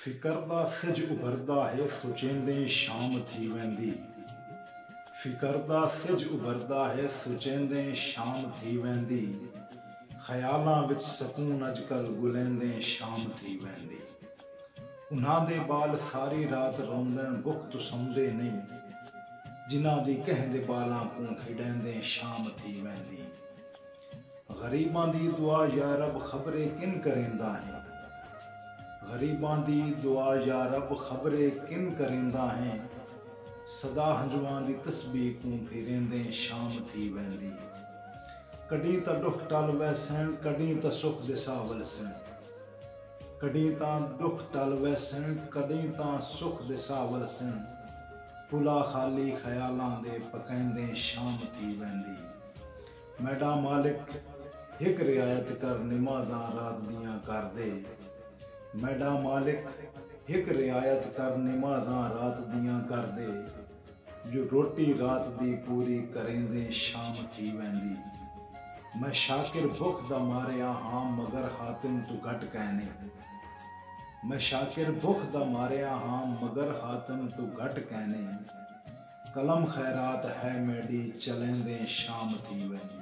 फिकर दा सिज उभरदा है सुचेंदे शाम थी वेंदी। फिकर दा सिज उभरदा है सुचेंदे शाम थी वेंदी। ख्यालां विच सकून अजकल गुलेंदे शाम थी वेंदी। उन्हां दे बाल सारी रात रोंदन बुख तो सौंदे नहीं। जिन्हां दी कहंदे बालां को खिडेंदे शाम थी वेंदी। गरीबां दी दुआ या रब खबरे किन करेंदा है। गरीबां दी दुआ या रब खबरे किन करेंदा है। सदा हंजुआं दी तस्बीह को फिरेंदे शाम थी वेंदी। कड़ी तां दुख टल वैसन कड़ी तां सुख दे सावल सन। कड़ी तां दुख टल वैसन कड़ी तां सुख दे सावल सन। पुला खाली ख्यालां दे पकैंदे शाम थी वेंदी। मैडा मालिक एक रियायत कर नमाज़ां रात दियां कर दे। मैडा मालिक एक रियायत कर नमाज़ां रात दियां कर दे। जो रोटी रात दी पूरी करेंदे शाम थी वेंदी। मैं शाकिर भुख दा मारिया हाँ मगर हातिम तू घट कहने। मैं शाकिर भुख दा मारिया हाँ मगर हातिम तू घट कहने। कलम खैरात है मेरी चलेंदे शाम थी वेंदी।